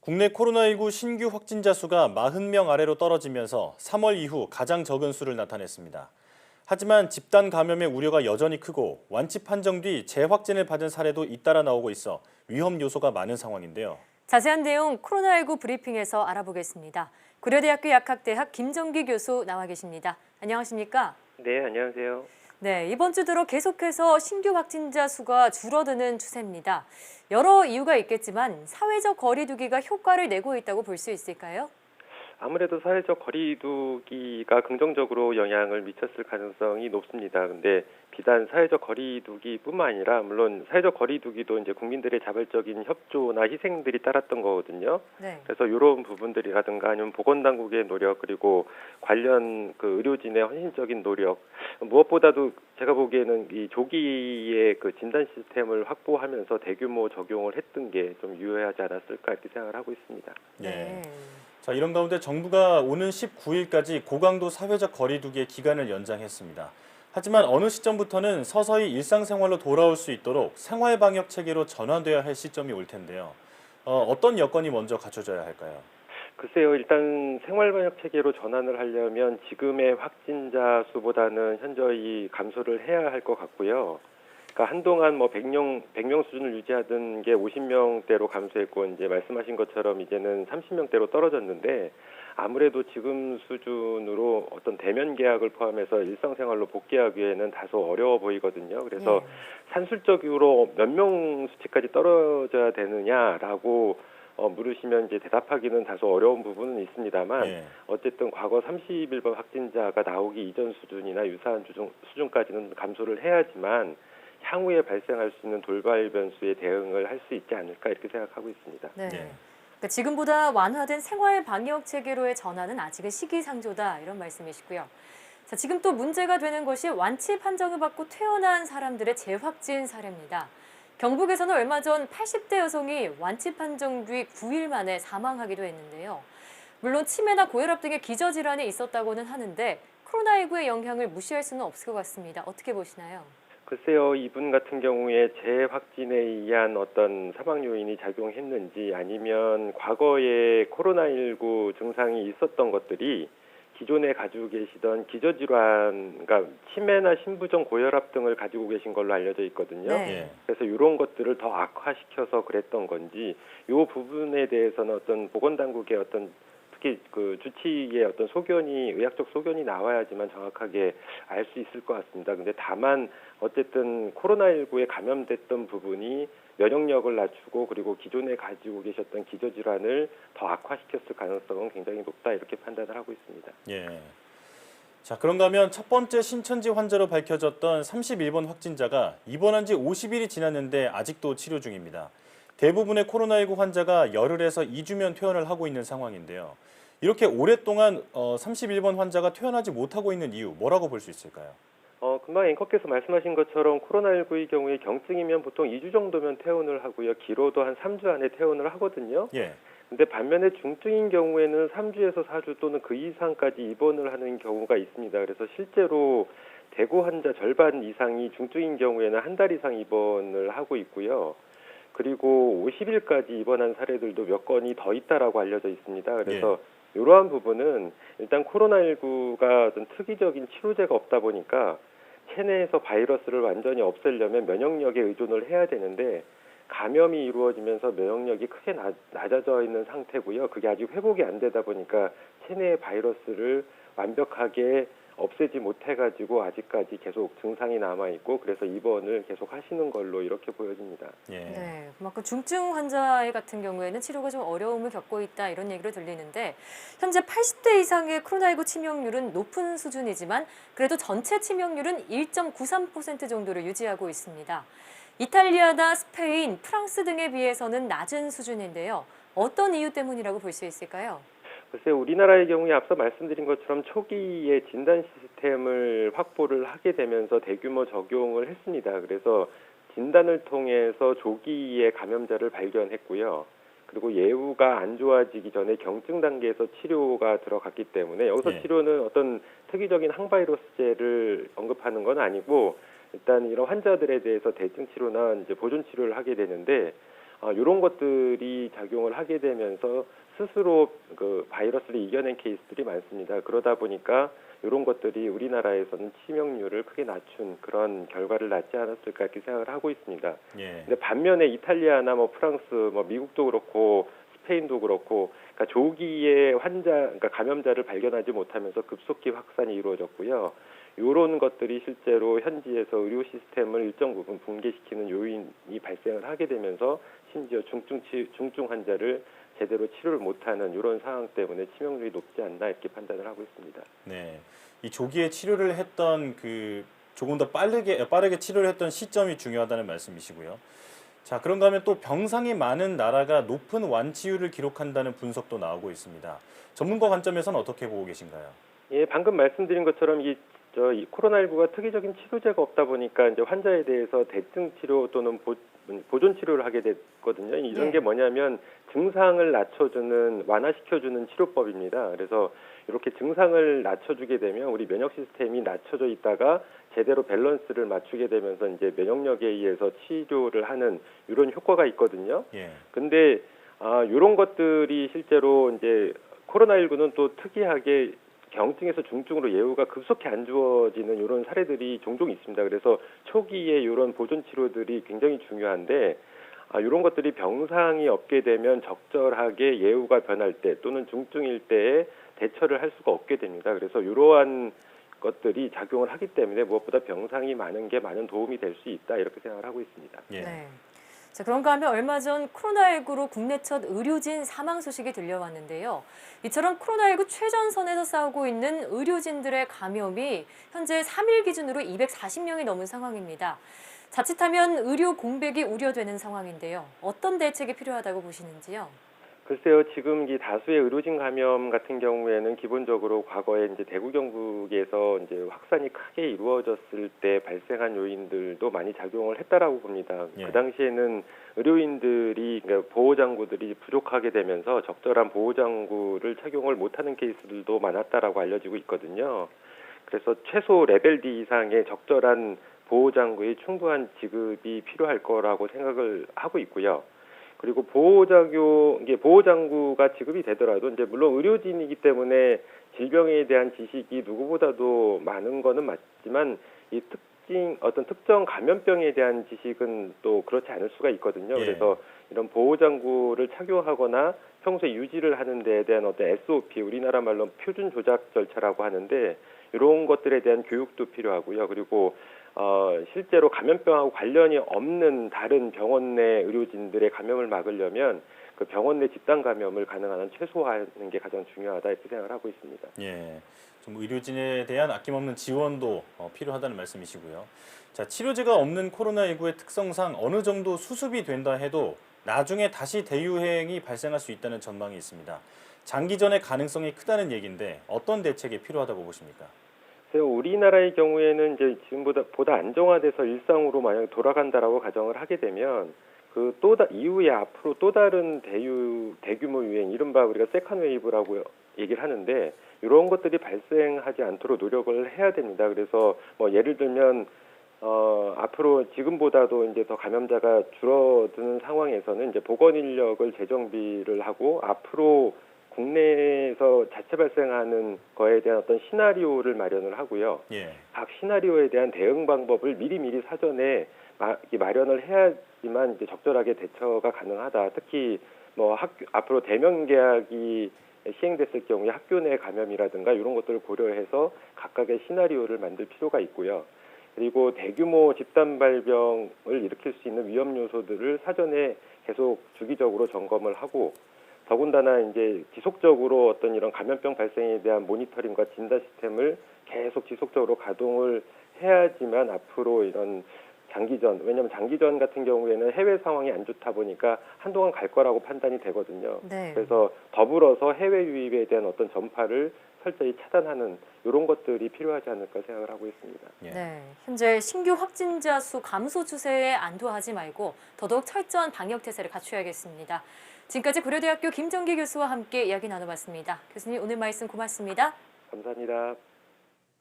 국내 코로나19 신규 확진자 수가 40명 아래로 떨어지면서 3월 이후 가장 적은 수를 나타냈습니다. 하지만 집단 감염의 우려가 여전히 크고 완치 판정 뒤 재확진을 받은 사례도 잇따라 나오고 있어 위험 요소가 많은 상황인데요. 자세한 내용 코로나19 브리핑에서 알아보겠습니다. 고려대학교 약학대학 김정기 교수 나와 계십니다. 안녕하십니까? 네, 안녕하세요. 네, 이번 주 들어 계속해서 신규 확진자 수가 줄어드는 추세입니다. 여러 이유가 있겠지만 사회적 거리 두기가 효과를 내고 있다고 볼 수 있을까요? 아무래도 사회적 거리두기가 긍정적으로 영향을 미쳤을 가능성이 높습니다. 근데 비단 사회적 거리두기뿐만 아니라 물론 사회적 거리두기도 이제 국민들의 자발적인 협조나 희생들이 따랐던 거거든요. 네. 그래서 이런 부분들이라든가 아니면 보건당국의 노력 그리고 관련 그 의료진의 헌신적인 노력 무엇보다도 제가 보기에는 이 조기에 그 진단 시스템을 확보하면서 대규모 적용을 했던 게 좀 유효하지 않았을까 이렇게 생각을 하고 있습니다. 네. 자, 이런 가운데 정부가 오는 19일까지 고강도 사회적 거리두기의 기간을 연장했습니다. 하지만 어느 시점부터는 서서히 일상생활로 돌아올 수 있도록 생활 방역 체계로 전환돼야 할 시점이 올 텐데요. 어떤 여건이 먼저 갖춰져야 할까요? 글쎄요, 일단 생활방역 체계로 전환을 하려면 지금의 확진자 수보다는 현저히 감소를 해야 할 것 같고요. 그러니까 한동안 뭐 100명 수준을 유지하던 게 50명대로 감소했고 이제 말씀하신 것처럼 이제는 30명대로 떨어졌는데 아무래도 지금 수준으로 어떤 대면 계약을 포함해서 일상생활로 복귀하기에는 다소 어려워 보이거든요. 그래서 산술적으로 몇 명 수치까지 떨어져야 되느냐라고 물으시면 이제 대답하기는 다소 어려운 부분은 있습니다만 어쨌든 과거 31번 확진자가 나오기 이전 수준이나 유사한 수준까지는 감소를 해야지만 향후에 발생할 수 있는 돌발 변수에 대응을 할 수 있지 않을까 이렇게 생각하고 있습니다. 네. 그러니까 지금보다 완화된 생활 방역 체계로의 전환은 아직은 시기상조다 이런 말씀이시고요. 자, 지금 또 문제가 되는 것이 완치 판정을 받고 퇴원한 사람들의 재확진 사례입니다. 경북에서는 얼마 전 80대 여성이 완치 판정 뒤 9일 만에 사망하기도 했는데요. 물론 치매나 고혈압 등의 기저질환이 있었다고는 하는데 코로나19의 영향을 무시할 수는 없을 것 같습니다. 어떻게 보시나요? 글쎄요, 이분 같은 경우에 재확진에 의한 어떤 사망 요인이 작용했는지 아니면 과거에 코로나19 증상이 있었던 것들이 기존에 가지고 계시던 기저질환, 그러니까 치매나 심부전 고혈압 등을 가지고 계신 걸로 알려져 있거든요. 네. 그래서 이런 것들을 더 악화시켜서 그랬던 건지, 이 부분에 대해서는 어떤 보건당국의 어떤 특히 그 주치의 어떤 소견이 의학적 소견이 나와야지만 정확하게 알 수 있을 것 같습니다. 근데 다만 어쨌든 코로나19에 감염됐던 부분이 면역력을 낮추고 그리고 기존에 가지고 계셨던 기저질환을 더 악화시켰을 가능성은 굉장히 높다 이렇게 판단을 하고 있습니다. 예. 자, 그런가 하면 첫 번째 신천지 환자로 밝혀졌던 31번 확진자가 입원한 지 50일이 지났는데 아직도 치료 중입니다. 대부분의 코로나19 환자가 열흘에서 2주면 퇴원을 하고 있는 상황인데요. 이렇게 오랫동안 31번 환자가 퇴원하지 못하고 있는 이유 뭐라고 볼 수 있을까요? 금방 앵커께서 말씀하신 것처럼 코로나19의 경우에 경증이면 보통 2주 정도면 퇴원을 하고요. 길어도 한 3주 안에 퇴원을 하거든요. 예. 근데 반면에 중증인 경우에는 3주에서 4주 또는 그 이상까지 입원을 하는 경우가 있습니다. 그래서 실제로 대구 환자 절반 이상이 중증인 경우에는 한 달 이상 입원을 하고 있고요. 그리고 50일까지 입원한 사례들도 몇 건이 더 있다라고 알려져 있습니다. 그래서 이러한 부분은 일단 코로나19가 어떤 특이적인 치료제가 없다 보니까 체내에서 바이러스를 완전히 없애려면 면역력에 의존을 해야 되는데 감염이 이루어지면서 면역력이 크게 낮아져 있는 상태고요. 그게 아직 회복이 안 되다 보니까 체내의 바이러스를 완벽하게 없애지 못해가지고 아직까지 계속 증상이 남아있고 그래서 입원을 계속 하시는 걸로 이렇게 보여집니다. 네, 그만큼 중증 환자 같은 경우에는 치료가 좀 어려움을 겪고 있다 이런 얘기로 들리는데 현재 80대 이상의 코로나19 치명률은 높은 수준이지만 그래도 전체 치명률은 1.93% 정도를 유지하고 있습니다. 이탈리아나 스페인, 프랑스 등에 비해서는 낮은 수준인데요. 어떤 이유 때문이라고 볼 수 있을까요? 글쎄 우리나라의 경우에 앞서 말씀드린 것처럼 초기에 진단 시스템을 확보를 하게 되면서 대규모 적용을 했습니다. 그래서 진단을 통해서 조기에 감염자를 발견했고요. 그리고 예후가 안 좋아지기 전에 경증 단계에서 치료가 들어갔기 때문에 여기서 치료는 어떤 특이적인 항바이러스제를 언급하는 건 아니고 일단 이런 환자들에 대해서 대증 치료나 이제 보존 치료를 하게 되는데 이런 것들이 작용을 하게 되면서 스스로 그 바이러스를 이겨낸 케이스들이 많습니다. 그러다 보니까 이런 것들이 우리나라에서는 치명률을 크게 낮춘 그런 결과를 낳지 않았을까 이렇게 생각을 하고 있습니다. 예. 근데 반면에 이탈리아나 뭐 프랑스, 뭐 미국도 그렇고 스페인도 그렇고, 그러니까 조기에 그러니까 감염자를 발견하지 못하면서 급속히 확산이 이루어졌고요. 이런 것들이 실제로 현지에서 의료 시스템을 일정 부분 붕괴시키는 요인이 발생을 하게 되면서 심지어 중증 환자를 제대로 치료를 못하는 이런 상황 때문에 치명률이 높지 않나 이렇게 판단을 하고 있습니다. 네. 이 조기에 치료를 했던 조금 더 빠르게 치료를 했던 시점이 중요하다는 말씀이시고요. 자, 그런가 하면 또 병상이 많은 나라가 높은 완치율을 기록한다는 분석도 나오고 있습니다. 전문가 관점에서는 어떻게 보고 계신가요? 예, 방금 말씀드린 것처럼 이 코로나19가 특이적인 치료제가 없다 보니까 이제 환자에 대해서 대증 치료 또는 보존 치료를 하게 됐거든요. 이런 게 뭐냐면 증상을 완화시켜주는 치료법입니다. 그래서 이렇게 증상을 낮춰주게 되면 우리 면역 시스템이 낮춰져 있다가 제대로 밸런스를 맞추게 되면서 이제 면역력에 의해서 치료를 하는 이런 효과가 있거든요. 예. 근데 이런 것들이 실제로 이제 코로나19는 또 특이하게 경증에서 중증으로 예후가 급속히 안 좋아지는 이런 사례들이 종종 있습니다. 그래서 초기에 이런 보존 치료들이 굉장히 중요한데 이런 것들이 병상이 없게 되면 적절하게 예후가 변할 때 또는 중증일 때에 대처를 할 수가 없게 됩니다. 그래서 이러한 것들이 작용을 하기 때문에 무엇보다 병상이 많은 게 많은 도움이 될 수 있다 이렇게 생각을 하고 있습니다. 예. 네. 자, 그런가 하면 얼마 전 코로나19로 국내 첫 의료진 사망 소식이 들려왔는데요. 이처럼 코로나19 최전선에서 싸우고 있는 의료진들의 감염이 현재 3일 기준으로 240명이 넘은 상황입니다. 자칫하면 의료 공백이 우려되는 상황인데요. 어떤 대책이 필요하다고 보시는지요? 글쎄요, 지금 이 다수의 의료진 감염 같은 경우에는 기본적으로 과거에 이제 대구 경북에서 이제 확산이 크게 이루어졌을 때 발생한 요인들도 많이 작용을 했다라고 봅니다. 예. 그 당시에는 의료인들이 그러니까 보호장구들이 부족하게 되면서 적절한 보호장구를 착용을 못하는 케이스들도 많았다라고 알려지고 있거든요. 그래서 최소 레벨 D 이상의 적절한 보호장구의 충분한 지급이 필요할 거라고 생각을 하고 있고요. 그리고 보호장구가 지급이 되더라도 이제 물론 의료진이기 때문에 질병에 대한 지식이 누구보다도 많은 거는 맞지만 이 어떤 특정 감염병에 대한 지식은 또 그렇지 않을 수가 있거든요. 예. 그래서 이런 보호장구를 착용하거나 평소에 유지를 하는 데에 대한 어떤 SOP, 우리나라 말로 표준 조작 절차라고 하는데 이런 것들에 대한 교육도 필요하고요. 그리고 실제로 감염병하고 관련이 없는 다른 병원 내 의료진들의 감염을 막으려면 그 병원 내 집단 감염을 가능한 한 최소화하는 게 가장 중요하다 이렇게 생각을 하고 있습니다. 예. 좀 의료진에 대한 아낌없는 지원도 필요하다는 말씀이시고요. 자, 치료제가 없는 코로나19의 특성상 어느 정도 수습이 된다 해도 나중에 다시 대유행이 발생할 수 있다는 전망이 있습니다. 장기전의 가능성이 크다는 얘기인데 어떤 대책이 필요하다고 보십니까? 우리나라의 경우에는 이제 지금보다 안정화돼서 일상으로 만약 돌아간다라고 가정을 하게 되면 이후에 앞으로 또 다른 대규모 유행, 이른바 우리가 세컨 웨이브라고 얘기를 하는데 이런 것들이 발생하지 않도록 노력을 해야 됩니다. 그래서 뭐 예를 들면 앞으로 지금보다도 이제 더 감염자가 줄어드는 상황에서는 이제 보건 인력을 재정비를 하고 앞으로 국내에서 자체 발생하는 거에 대한 어떤 시나리오를 마련을 하고요. 예. 각 시나리오에 대한 대응 방법을 미리 사전에 마련을 해야지만 이제 적절하게 대처가 가능하다. 특히 뭐 앞으로 대면 개학이 시행됐을 경우에 학교 내 감염이라든가 이런 것들을 고려해서 각각의 시나리오를 만들 필요가 있고요. 그리고 대규모 집단 발병을 일으킬 수 있는 위험 요소들을 사전에 계속 주기적으로 점검을 하고 더군다나 이제 지속적으로 어떤 이런 감염병 발생에 대한 모니터링과 진단 시스템을 계속 지속적으로 가동을 해야지만 앞으로 이런 왜냐하면 장기전 같은 경우에는 해외 상황이 안 좋다 보니까 한동안 갈 거라고 판단이 되거든요. 네. 그래서 더불어서 해외 유입에 대한 어떤 전파를 철저히 차단하는 이런 것들이 필요하지 않을까 생각을 하고 있습니다. 예. 네, 현재 신규 확진자 수 감소 추세에 안도하지 말고 더더욱 철저한 방역 태세를 갖춰야겠습니다. 지금까지 고려대학교 김정기 교수와 함께 이야기 나눠봤습니다. 교수님 오늘 말씀 고맙습니다. 감사합니다.